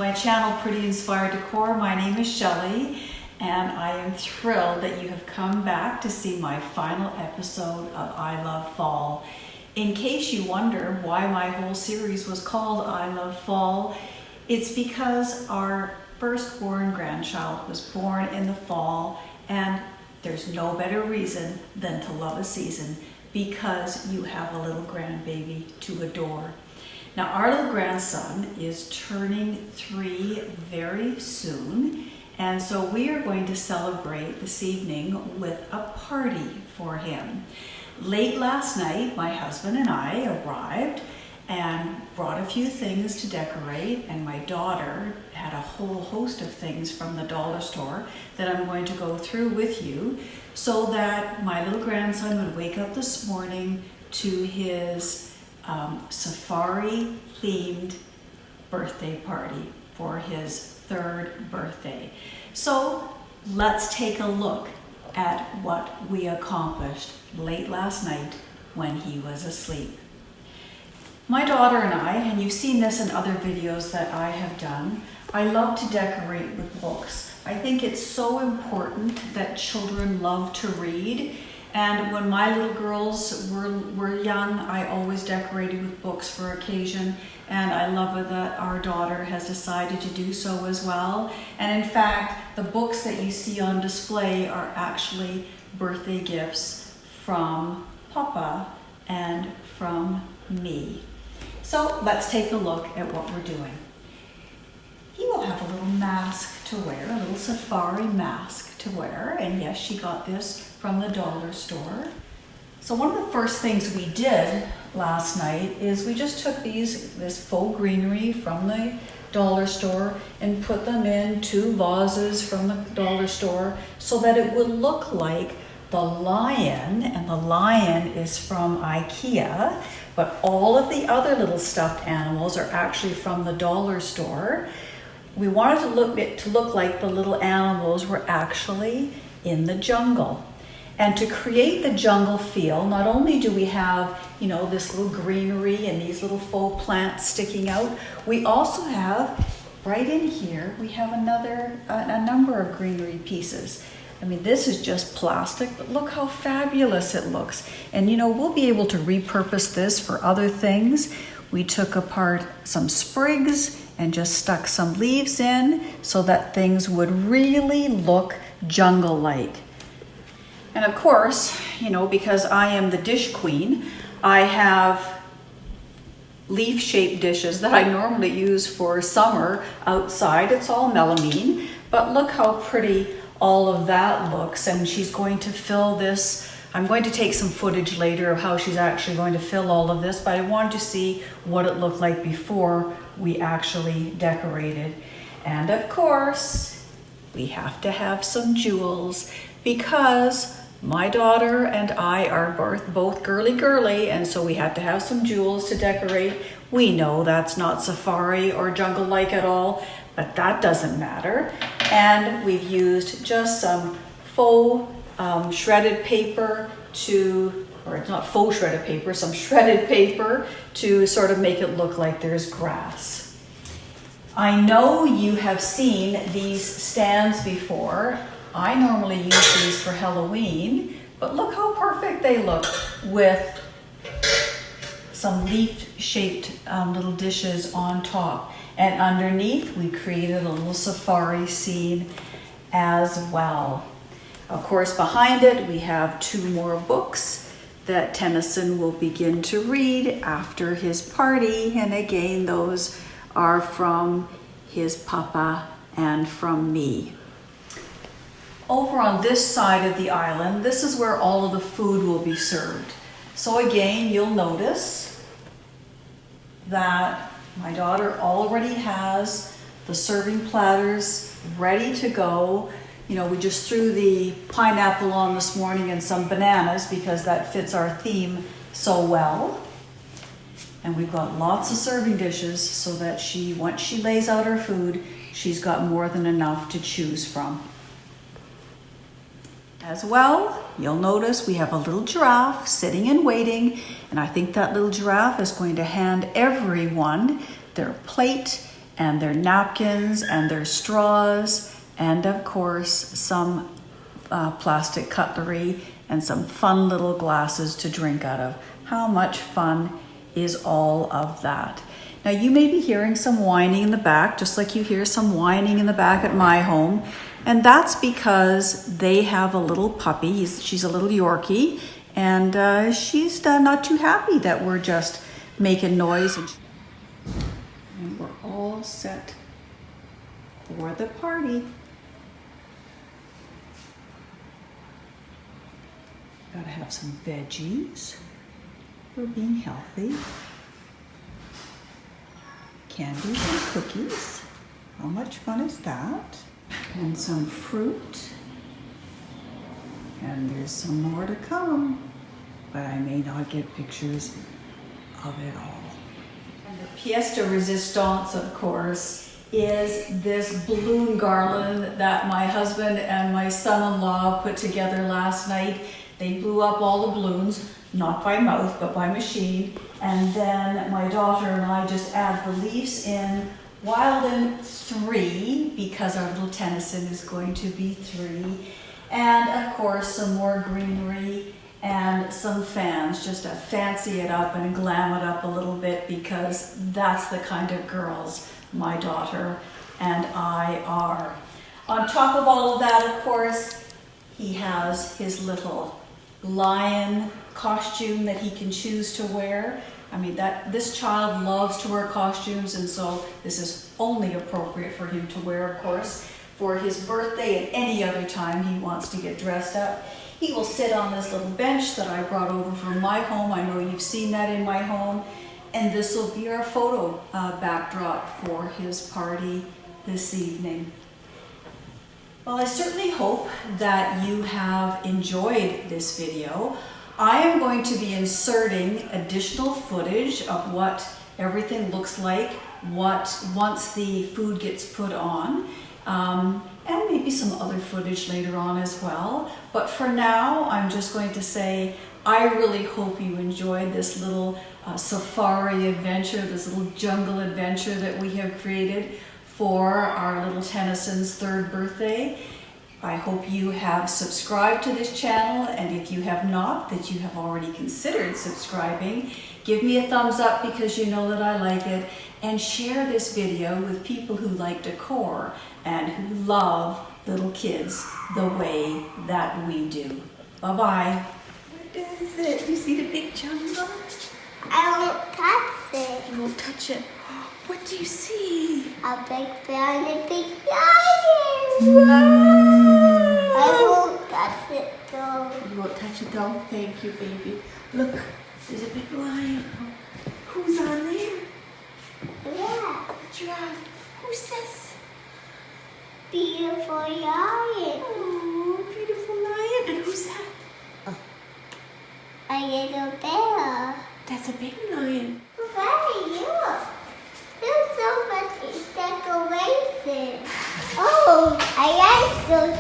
my channel, Pretty Inspired Decor. My name is Shelley, and I am thrilled that you have come back to see my final episode of I Love Fall. In case you wonder why my whole series was called I Love Fall, it's because our firstborn grandchild was born in the fall, and there's no better reason than to love a season because you have a little grandbaby to adore. Now, our little grandson is turning 3 very soon, and so we are going to celebrate this evening with a party for him. Late last night, my husband and I arrived and brought a few things to decorate, and my daughter had a whole host of things from the dollar store that I'm going to go through with you so that my little grandson would wake up this morning to his safari-themed birthday party for his 3rd birthday. So let's take a look at what we accomplished late last night when he was asleep. My daughter and I, and you've seen this in other videos that I have done, I love to decorate with books. I think it's so important that children love to read. And when my little girls were young, I always decorated with books for occasion. And I love it that our daughter has decided to do so as well. And in fact, the books that you see on display are actually birthday gifts from Papa and from me. So let's take a look at what we're doing. He will have a little mask to wear, a little safari mask to wear. And yes, she got this from the dollar store. So one of the first things we did last night is we just took this faux greenery from the dollar store and put them in 2 vases from the dollar store so that it would look like the lion, and the lion is from IKEA, but all of the other little stuffed animals are actually from the dollar store. We wanted to look like the little animals were actually in the jungle. And to create the jungle feel, not only do we have, this little greenery and these little faux plants sticking out, we also have, right in here, we have a number of greenery pieces. I mean, this is just plastic, but look how fabulous it looks. And we'll be able to repurpose this for other things. We took apart some sprigs and just stuck some leaves in so that things would really look jungle-like. And of course, because I am the dish queen, I have leaf-shaped dishes that I normally use for summer outside. It's all melamine, but look how pretty all of that looks. And she's going to fill this. I'm going to take some footage later of how she's actually going to fill all of this, but I wanted to see what it looked like before we actually decorated. And of course, we have to have some jewels because my daughter and I are both girly, and so we had to have some jewels to decorate. We know that's not safari or jungle-like at all, but that doesn't matter. And we've used just some faux shredded paper or it's not faux shredded paper, some shredded paper to sort of make it look like there's grass. I know you have seen these stands before. I normally use these for Halloween, but look how perfect they look with some leaf-shaped little dishes on top. And underneath, we created a little safari scene as well. Of course, behind it, we have 2 more books that Tennyson will begin to read after his party. And again, those are from his papa and from me. Over on this side of the island, this is where all of the food will be served. So again, you'll notice that my daughter already has the serving platters ready to go. We just threw the pineapple on this morning and some bananas because that fits our theme so well. And we've got lots of serving dishes so that once she lays out her food, she's got more than enough to choose from. As well, you'll notice we have a little giraffe sitting and waiting, and I think that little giraffe is going to hand everyone their plate and their napkins and their straws, and of course some plastic cutlery and some fun little glasses to drink out of. How much fun is all of that? Now you may be hearing some whining in the back, just like you hear some whining in the back at my home. And that's because they have a little puppy. She's a little Yorkie, and she's not too happy that we're just making noise. And we're all set for the party. Gotta have some veggies for being healthy. Candies and cookies. How much fun is that? And some fruit. And there's some more to come, but I may not get pictures of it all. And the pièce de résistance, of course, is this balloon garland that my husband and my son-in-law put together last night. They blew up all the balloons, not by mouth, but by machine. And then my daughter and I just add the leaves in, Wilden 3, because our little Tennyson is going to be 3. And of course, some more greenery and some fans, just to fancy it up and glam it up a little bit, because that's the kind of girls my daughter and I are. On top of all of that, of course, he has his little lion costume that he can choose to wear. I mean, this child loves to wear costumes, and so this is only appropriate for him to wear, of course, for his birthday and any other time he wants to get dressed up. He will sit on this little bench that I brought over from my home. I know you've seen that in my home. And this will be our photo backdrop for his party this evening. Well, I certainly hope that you have enjoyed this video. I am going to be inserting additional footage of what everything looks like once the food gets put on, and maybe some other footage later on as well. But for now, I'm just going to say I really hope you enjoyed this little safari adventure, this little jungle adventure that we have created for our little Tennyson's 3rd birthday. I hope you have subscribed to this channel, and if you have not, that you have already considered subscribing. Give me a thumbs up because you know that I like it, and share this video with people who like decor and who love little kids the way that we do. Bye-bye. What is it? Do you see the big jungle? I won't touch it. You won't touch it. What do you see? A big bear and a big lion. Wow. I won't touch it though. You won't touch it though? Thank you, baby. Look, there's a big lion. Who's on there? Yeah. Giraffe. Who's this? Beautiful lion. Oh, beautiful lion. And who's that? A little bear. That's a baby lion. Where are you? There's so much decoration. Oh, I like those